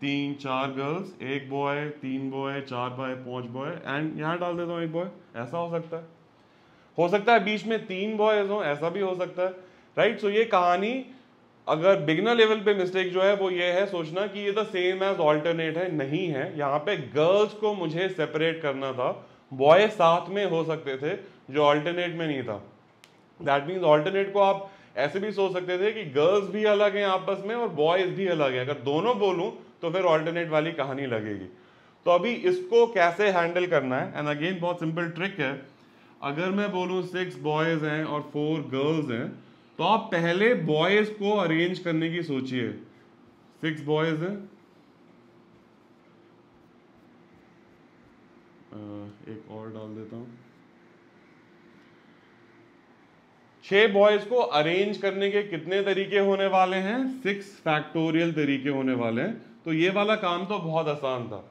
3 4 girls, 1 boy, 3 boy, 4 boy, 5 boy, and यहाँ डाल देता हूँ 1 बॉय। ऐसा हो सकता है बीच में 3 बॉयज हो, ऐसा भी हो सकता है, राइट। सो ये कहानी, अगर बिगिनर लेवल पे मिस्टेक जो है वो ये है सोचना कि ये द सेम एज ऑल्टरनेट है, नहीं है। यहाँ पे गर्ल्स को मुझे सेपरेट करना था, बॉय साथ में हो सकते थे जो ऑल्टरनेट में नहीं था। दैट मीन्स ऑल्टरनेट को आप ऐसे भी सोच सकते थे कि गर्ल्स भी अलग हैं आपस में और बॉयज भी अलग हैं। अगर दोनों बोलूं तो फिर ऑल्टरनेट वाली कहानी लगेगी। तो अभी इसको कैसे हैंडल करना है, एंड अगेन बहुत सिंपल ट्रिक है। अगर मैं बोलूं 6 बॉयज हैं और 4 गर्ल्स हैं, तो आप पहले बॉयज को अरेंज करने की सोचिए। 6 बॉयज हैं, एक और डाल देता हूं। 6 बॉयज को अरेंज करने के कितने तरीके होने वाले हैं? 6 फैक्टोरियल तरीके होने वाले हैं। तो ये वाला काम तो बहुत आसान था।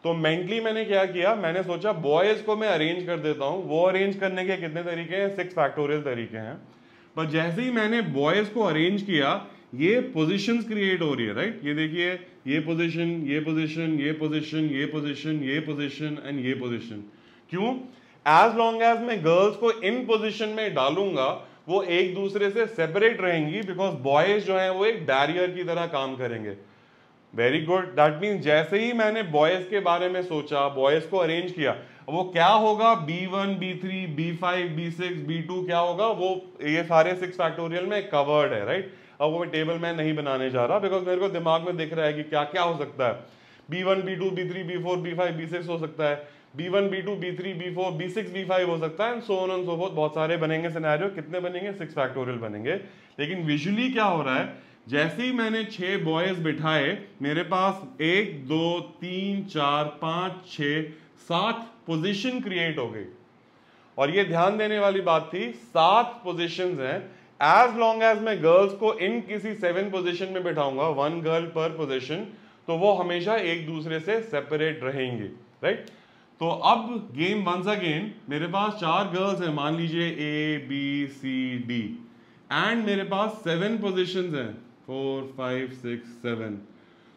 तो मेंटली मैंने क्या किया, मैंने सोचा बॉयज को मैं अरेंज कर देता हूं। वो अरेंज करने के कितने तरीके हैं? 6 फैक्टोरियल तरीके हैं। पर जैसे ही मैंने बॉयज को अरेंज किया, ये पोजीशंस क्रिएट हो रही है, राइट। ये देखिए, ये पोजीशन, ये पोजीशन, ये पोजीशन, ये पोजीशन, ये पोजीशन एंड ये पोजीशन। क्यों? एज लॉन्ग एज मैं गर्ल्स को इन पोजीशन में डालूंगा, वो एक दूसरे से सेपरेट रहेंगी, बिकॉज बॉयज जो है वो एक बैरियर की तरह काम करेंगे। Very good. दैट मीन्स जैसे ही मैंने बॉयज के बारे में सोचा, बॉयज को अरेंज किया, वो क्या होगा? B1, B3, B5, B6, B2 क्या होगा? वो ये सारे 6 फैक्टोरियल में कवर्ड है, राइट। अब वो टेबल मैं नहीं बनाने जा रहा, बिकॉज मेरे को दिमाग में दिख रहा है कि क्या क्या हो सकता है। B1, B2, B3, B4, B5, B6 हो सकता है, B1, B2, B3, B4, B6, B5 हो सकता है, and so on and so fourth. बहुत सारे बनेंगे सिनेरियो। कितने बनेंगे? 6 फैक्टोरियल बनेंगे। लेकिन विजुअली क्या हो रहा है, जैसे ही मैंने 6 बॉयज बिठाए, मेरे पास 1 2 3 4 5 6 7 पोजीशन क्रिएट हो गई। और ये ध्यान देने वाली बात थी, 7 पोजीशंस हैं। एज लॉन्ग एज मैं गर्ल्स को इन किसी 7 पोजीशन में बिठाऊंगा, 1 गर्ल पर पोजीशन, तो वो हमेशा एक दूसरे से सेपरेट रहेंगे, राइट। तो अब गेम वंस अगेन, मेरे पास 4 गर्ल्स हैं, मान लीजिए ABCD, एंड मेरे पास 7 पोजीशंस हैं, 4 5 6 7।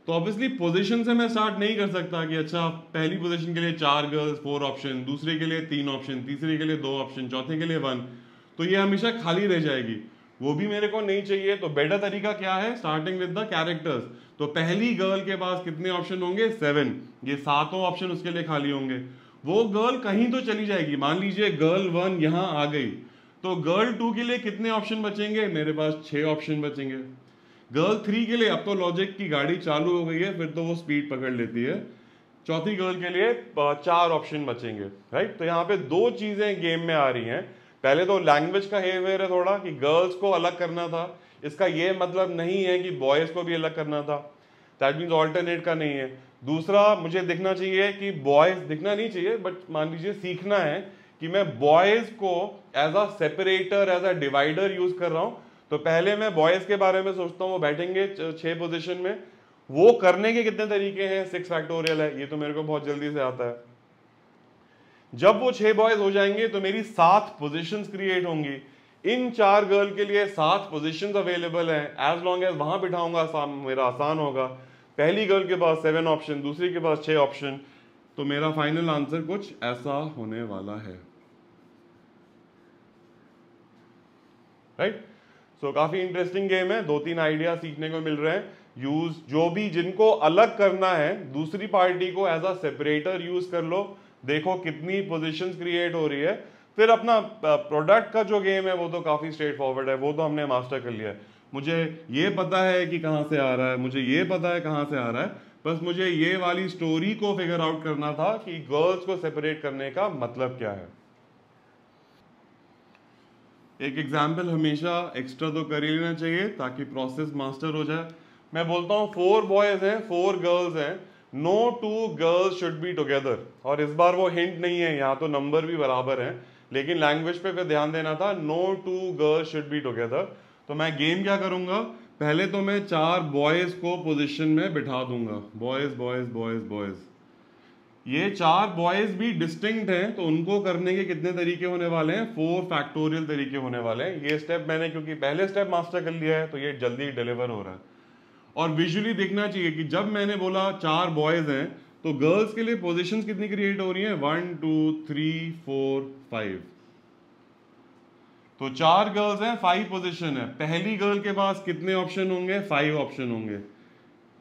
तो ऑब्वियसली पोजीशन से मैं स्टार्ट नहीं कर सकता कि अच्छा पहली पोजीशन के लिए 4 गर्ल्स 4 ऑप्शन, दूसरे के लिए 3 ऑप्शन, तीसरे के लिए 2 ऑप्शन, चौथे के लिए 1, तो ये हमेशा खाली रह जाएगी। वो भी मेरे को नहीं चाहिए। तो बेटर तरीका क्या है? Starting with the characters. तो पहली गर्ल के पास कितने ऑप्शन होंगे? 7। ये 7 ऑप्शन उसके लिए खाली होंगे। वो गर्ल कहीं तो चली जाएगी, मान लीजिए गर्ल 1 यहां आ गई, तो गर्ल 2 के लिए कितने ऑप्शन बचेंगे? मेरे पास 6 ऑप्शन बचेंगे। गर्ल 3 के लिए अब तो लॉजिक की गाड़ी चालू हो गई है, फिर तो वो स्पीड पकड़ लेती है। चौथी गर्ल के लिए 4 ऑप्शन बचेंगे, राइट। तो यहाँ पे 2 चीजें गेम में आ रही हैं। पहले तो लैंग्वेज का हेरफेर है थोड़ा, कि गर्ल्स को अलग करना था। इसका ये मतलब नहीं है कि बॉयज को भी अलग करना था। दैट मीन्स ऑल्टरनेट का नहीं है। दूसरा, मुझे दिखना चाहिए कि बॉयज, दिखना नहीं चाहिए बट मान लीजिए सीखना है कि मैं बॉयज को as a separator, as a divider use कर रहा हूं। तो पहले मैं बॉयज के बारे में सोचता हूँ, वो बैठेंगे 6 पोजीशन में। वो करने के कितने तरीके हैं? 6 फैक्टोरियल है, ये तो मेरे को बहुत जल्दी से आता है। जब वो 6 बॉयज हो जाएंगे तो मेरी 7 पोजीशंस क्रिएट होंगी। इन 4 गर्ल के लिए 7 पोजीशंस अवेलेबल हैं। एज लॉन्ग एज वहां बिठाऊंगा मेरा आसान होगा। पहली गर्ल के पास 7 ऑप्शन, दूसरी के पास 6 ऑप्शन। तो मेरा फाइनल आंसर कुछ ऐसा होने वाला है, राइट। सो काफी इंटरेस्टिंग गेम है, 2-3 आइडिया सीखने को मिल रहे हैं। यूज, जो भी जिनको अलग करना है दूसरी पार्टी को एज अ सेपरेटर यूज कर लो, देखो कितनी पोजीशंस क्रिएट हो रही है। फिर अपना प्रोडक्ट का जो गेम है वो तो काफी स्ट्रेट फॉरवर्ड है, वो तो हमने मास्टर कर लिया है। मुझे ये पता है कि कहाँ से आ रहा है, मुझे ये पता है कहाँ से आ रहा है, बस मुझे ये वाली स्टोरी को फिगर आउट करना था कि गर्ल्स को सेपरेट करने का मतलब क्या है। एक एग्जाम्पल हमेशा एक्स्ट्रा तो कर ही लेना चाहिए ताकि प्रोसेस मास्टर हो जाए। मैं बोलता हूँ 4 बॉयज हैं 4 गर्ल्स हैं, no 2 girls should be together. और इस बार वो हिंट नहीं है, यहाँ तो नंबर भी बराबर है, लेकिन लैंग्वेज पे फिर ध्यान देना था, no 2 girls should be together. तो मैं गेम क्या करूंगा, पहले तो मैं 4 बॉयज को पोजीशन में बिठा दूंगा, बॉयज बॉयज बॉयज बॉयज। ये 4 बॉयज भी डिस्टिंक्ट हैं, तो उनको करने के कितने तरीके होने वाले हैं, 4 फैक्टोरियल तरीके होने वाले हैं। ये स्टेप मैंने क्योंकि पहले स्टेप मास्टर कर लिया है तो ये जल्दी डिलीवर हो रहा है। और विजुअली देखना चाहिए कि जब मैंने बोला 4 बॉयज हैं तो गर्ल्स के लिए पोजीशंस कितनी क्रिएट हो रही हैं, 1 2 3 4 5। तो 4 गर्ल्स हैं, 5 पोजीशन है। पहली गर्ल के पास कितने ऑप्शन होंगे, 5 ऑप्शन होंगे,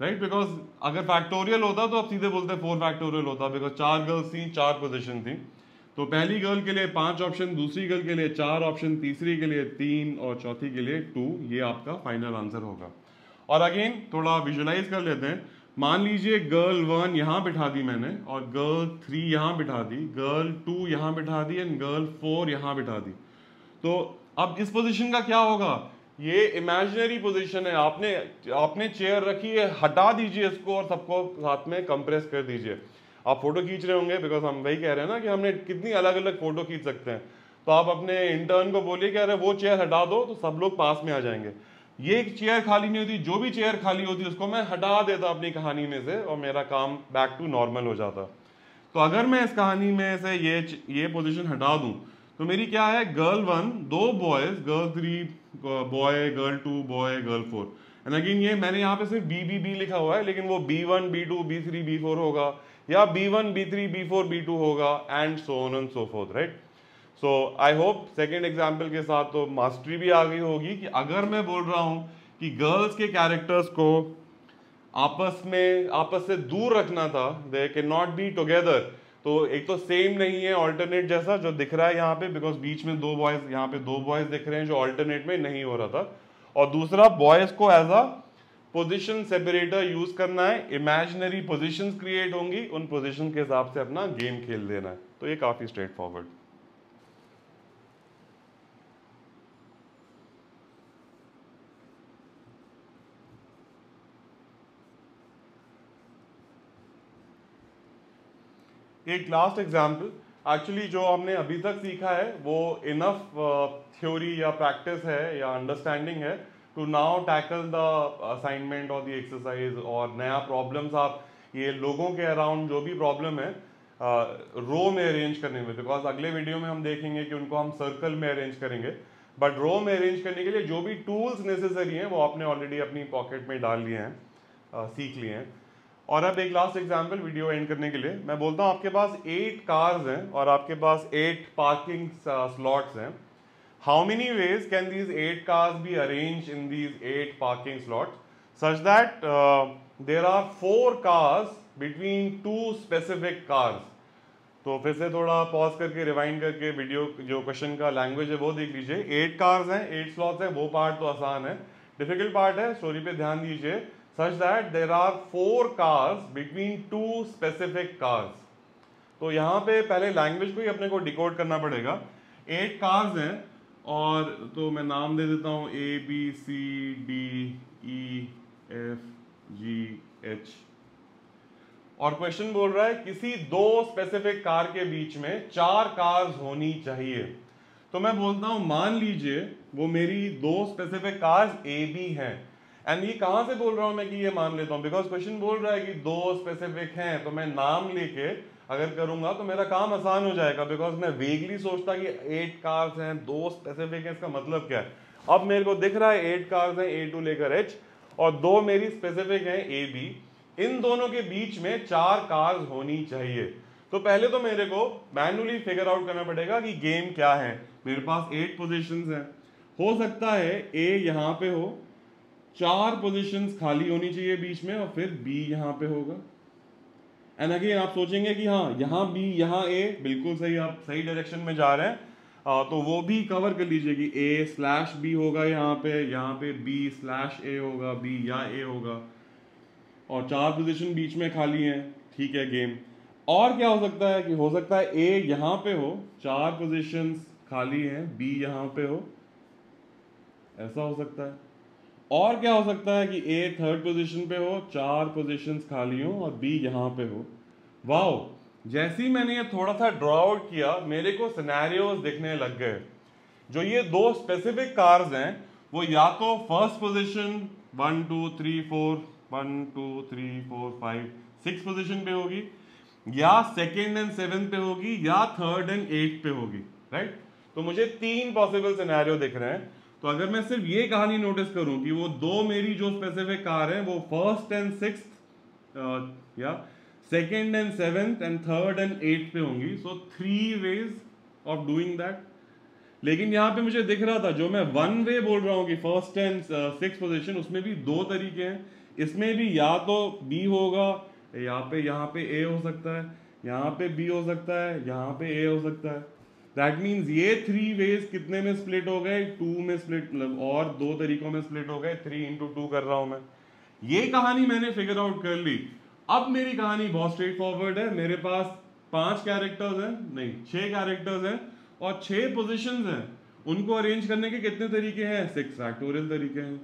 राइट। बिकॉज अगर फैक्टोरियल होता तो आप सीधे बोलते 4 फैक्टोरियल होता, बिकॉज 4 गर्ल्स थी, 4 पोजीशन थी। तो पहली गर्ल के लिए 5 ऑप्शन, दूसरी गर्ल के लिए 4 ऑप्शन, तीसरी के लिए 3 और चौथी के लिए 2। ये आपका फाइनल आंसर होगा। और अगेन थोड़ा विजुलाइज कर लेते हैं। मान लीजिए गर्ल 1 यहां बिठा दी मैंने, और गर्ल 3 यहां बिठा दी, गर्ल 2 यहां बिठा दी, एंड गर्ल 4 यहां बिठा दी। तो अब इस पोजीशन का क्या होगा, ये इमेजिनरी पोजीशन है, आपने चेयर रखी है, हटा दीजिए इसको और सबको साथ में कंप्रेस कर दीजिए। आप फोटो खींच रहे होंगे, बिकॉज हम वही कह रहे हैं ना कि हमने कितनी अलग अलग फोटो खींच सकते हैं। तो आप अपने इंटर्न को बोलिए कि अरे वो चेयर हटा दो, तो सब लोग पास में आ जाएंगे। ये एक चेयर खाली नहीं होती, जो भी चेयर खाली होती उसको मैं हटा देता अपनी कहानी में से, और मेरा काम बैक टू नॉर्मल हो जाता। तो अगर मैं इस कहानी में से ये पोजीशन हटा दूं तो मेरी क्या है, girl 1 2 boys, girl 3 boy, girl 2 boy, girl 4। And again ये मैंने यहाँ पे सिर्फ बी लिखा हुआ है, लेकिन वो B1 B2 B3 B4 होगा, या B1 B3 B4 B2 होगा, and so on and so fourth, right. So I hope second example के साथ तो मास्टरी भी आ गई होगी कि अगर मैं बोल रहा हूं कि गर्ल्स के कैरेक्टर्स को आपस से दूर रखना था, they can not be together. तो एक तो सेम नहीं है, ऑल्टरनेट जैसा जो दिख रहा है यहाँ पे, बिकॉज बीच में 2 बॉयज, यहाँ पे 2 बॉयज दिख रहे हैं जो ऑल्टरनेट में नहीं हो रहा था। और दूसरा, बॉयज को as a position separator use करना है, इमेजिनरी पोजीशंस क्रिएट होंगी, उन पोजीशन के हिसाब से अपना गेम खेल देना है। तो ये काफी स्ट्रेट फॉरवर्ड। एक लास्ट एग्जाम्पल, एक्चुअली जो हमने अभी तक सीखा है वो इनफ थ्योरी या प्रैक्टिस है या अंडरस्टैंडिंग है to now tackle the assignment और द एक्सरसाइज, और नया प्रॉब्लम्स आप ये लोगों के अराउंड जो भी प्रॉब्लम है रो में अरेंज करने में, बिकॉज अगले वीडियो में हम देखेंगे कि उनको हम सर्कल में अरेंज करेंगे, बट रो में अरेंज करने के लिए जो भी टूल्स नेसेसरी हैं वो आपने ऑलरेडी अपनी पॉकेट में डाल लिए हैं, सीख लिए हैं। और अब एक लास्ट एग्जांपल वीडियो एंड करने के लिए, मैं बोलता हूँ आपके पास 8 कार्स हैं और आपके पास 8 पार्किंग स्लॉट्स हैं। How many ways can these 8 cars be arrange in these 8 parking slots such that there are 4 cars between 2 specific cars. तो फिर से थोड़ा पॉज करके रिवाइंड करके वीडियो जो क्वेश्चन का लैंग्वेज है वो देख लीजिए। 8 कार्स हैं, 8 स्लॉट्स हैं, वो पार्ट तो आसान है, डिफिकल्ट पार्ट है, स्टोरी पे ध्यान दीजिए। such that there are 4 cars between 2 specific cars। तो यहाँ पे पहले लैंग्वेज को ही अपने को डिकोड करना पड़ेगा। 8 कार्स हैं, और तो मैं नाम दे देता हूँ ABCDEFGH, और क्वेश्चन बोल रहा है किसी 2 स्पेसिफिक कार के बीच में 4 कार्स होनी चाहिए। तो मैं बोलता हूँ मान लीजिए वो मेरी 2 स्पेसिफिक कार्स AB हैं, एंड ये कहां से बोल रहा हूं मैं कि ये मान लेता हूं, बिकॉज क्वेश्चन बोल रहा है कि 2 स्पेसिफिक हैं, तो मैं नाम लेके अगर करूंगा तो मेरा काम आसान हो जाएगा, बिकॉज मैं वेगली सोचता कि 8 कार्स हैं, 2 स्पेसिफिक हैं, इसका मतलब क्या है। अब मेरे को दिख रहा है 8 कार्स हैं A टू लेकर H, और 2 मेरी स्पेसिफिक हैं AB, इन दोनों के बीच में 4 कार्स होनी चाहिए। तो पहले तो मेरे को मैन्युअली फिगर आउट करना पड़ेगा कि गेम क्या है। मेरे पास 8 पोजीशंस हैं, हो सकता है A यहां पे हो, 4 पोजीशंस खाली होनी चाहिए बीच में, और फिर बी यहाँ पे होगा। एंड अगेन आप सोचेंगे कि हाँ यहाँ बी यहाँ ए, बिल्कुल सही, आप सही डायरेक्शन में जा रहे हैं। तो वो भी कवर कर लीजिए कि ए स्लैश बी होगा यहाँ पे बी स्लैश ए होगा, बी या ए होगा, और 4 पोजीशन बीच में खाली हैं। ठीक है गेम। और क्या हो सकता है कि हो सकता है ए यहाँ पे हो, 4 पोजीशंस खाली हैं, बी यहाँ पे हो, ऐसा हो सकता है। और क्या हो सकता है कि ए 3rd पोजीशन पे हो, 4 पोजीशंस खाली हो, और बी यहाँ पे हो। वाओ, जैसे ही मैंने ये थोड़ा सा ड्रॉ आउट किया मेरे को सिनेरियोज दिखने लग गए। जो ये 2 स्पेसिफिक कार्स हैं वो या तो फर्स्ट पोजीशन 1 2 3 4 1 2 3 4 5 6 पोजीशन पे होगी, या 2nd एंड 7th पे होगी, या 3rd एंड 8th पे होगी, राइट। तो मुझे 3 पॉसिबल सिनेरियो दिख रहे हैं। तो अगर मैं सिर्फ ये कहानी नोटिस करूं कि वो 2 मेरी जो स्पेसिफिक कार है वो 1st एंड 6th या 2nd and 7th and 3rd and 8th पे होंगी, सो 3 वेज ऑफ डूइंग दैट। लेकिन यहाँ पे मुझे दिख रहा था, जो मैं 1 वे बोल रहा हूँ कि 1st एंड 6th पोजीशन, उसमें भी 2 तरीके हैं। इसमें भी या तो बी होगा, यहाँ पे ए हो सकता है, यहाँ पे बी हो सकता है, यहाँ पे ए हो सकता है। दैट मीन्स ये 3 वेज कितने में स्प्लिट हो गए, 2 में स्प्लिट, मतलब और 2 तरीकों में स्प्लिट हो गए। 3 into 2 कर रहा हूं मैं। ये कहानी मैंने फिगर आउट कर ली। अब मेरी कहानी बहुत स्ट्रेट फॉरवर्ड है। मेरे पास 5 कैरेक्टर्स हैं, नहीं 6 कैरेक्टर्स हैं और 6 पोजीशंस हैं। उनको अरेंज करने के कितने तरीके हैं? 6 फैक्टोरियल तरीके हैं।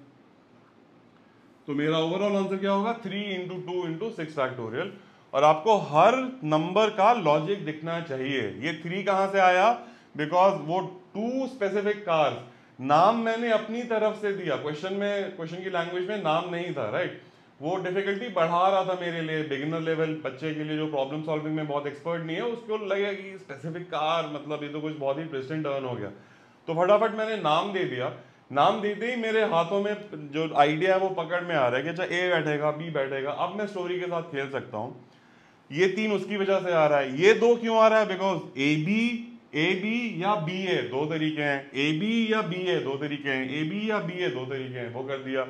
तो मेरा ओवरऑल आंसर क्या होगा? 3 into 2 into 6 फैक्टोरियल। और आपको हर नंबर का लॉजिक दिखना चाहिए। ये 3 कहां से आया? बिकॉज वो 2 स्पेसिफिक कार्स, नाम मैंने अपनी तरफ से दिया। क्वेश्चन की लैंग्वेज में नाम नहीं था, राइट। वो डिफिकल्टी बढ़ा रहा था मेरे लिए, बिगिनर लेवल बच्चे के लिए जो प्रॉब्लम सॉल्विंग में बहुत एक्सपर्ट नहीं है, उसको लगेगा कि स्पेसिफिक कार मतलब ये तो कुछ बहुत ही ट्विस्ट एंड टर्न हो गया। तो फटाफट मैंने नाम दे दिया। नाम देते ही मेरे हाथों में जो आइडिया है वो पकड़ में आ रहा है कि अच्छा ए बैठेगा, बी बैठेगा। अब मैं स्टोरी के साथ खेल सकता हूँ। ये 3 उसकी वजह से आ रहा है, ये 2 क्यों आ रहा है? बिकॉज ए बी या बी ए 2 तरीके हैं, ए बी या बी ए 2 तरीके हैं, ए बी या बी ए 2 तरीके हैं, वो कर दिया।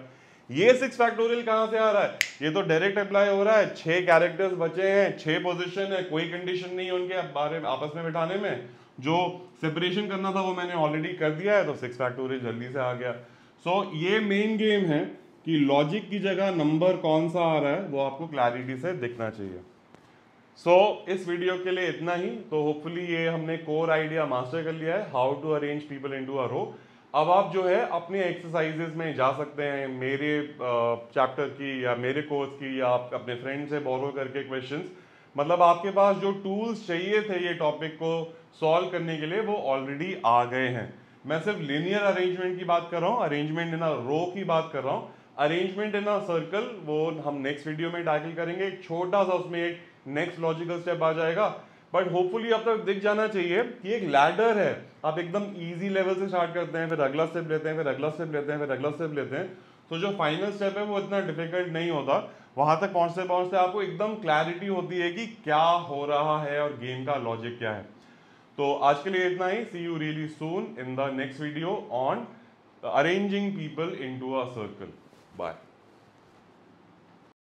ये 6 फैक्टोरियल कहां से आ रहा है? ये तो डायरेक्ट अप्लाई हो रहा है। 6 कैरेक्टर्स बचे हैं, 6 पोजीशन है, कोई कंडीशन नहीं है उनके बारे में आपस में बिठाने में। जो सेपरेशन करना था वो मैंने ऑलरेडी कर दिया है, तो 6 फैक्टोरियल जल्दी से आ गया। सो ये मेन गेम है कि लॉजिक की जगह नंबर कौन सा आ रहा है वो आपको क्लैरिटी से दिखना चाहिए। इस वीडियो के लिए इतना ही। तो होपफुली ये हमने कोर आइडिया मास्टर कर लिया है, how to arrange people into a row. अब आप जो है अपने एक्सरसाइजेस में जा सकते हैं, मेरे चैप्टर की या मेरे कोर्स की, या आप अपने फ्रेंड से बोरो करके क्वेश्चंस, मतलब आपके पास जो टूल्स चाहिए थे ये टॉपिक को सॉल्व करने के लिए वो ऑलरेडी आ गए हैं। मैं सिर्फ लिनियर अरेंजमेंट की बात कर रहा हूँ, अरेंजमेंट इन अ रो की बात कर रहा हूँ। अरेंजमेंट इन अ सर्कल वो हम नेक्स्ट वीडियो में टैकल करेंगे। एक छोटा सा उसमें एक नेक्स्ट लॉजिकल स्टेप आ जाएगा। बट होपफुली अब तक दिख जाना चाहिए कि एक लैडर है। आप एकदम इजी लेवल से स्टार्ट करते हैं, फिर अगला स्टेप लेते हैं, फिर अगला स्टेप लेते हैं, फिर अगला स्टेप लेते हैं। तो जो फाइनल स्टेप है वो इतना डिफिकल्ट नहीं होता। वहां तक पहुंचते पहुंचते आपको एकदम क्लैरिटी होती है कि क्या हो रहा है और गेम का लॉजिक क्या है। तो आज के लिए इतना ही। See you really soon in the next video on arranging people into a circle. Bye.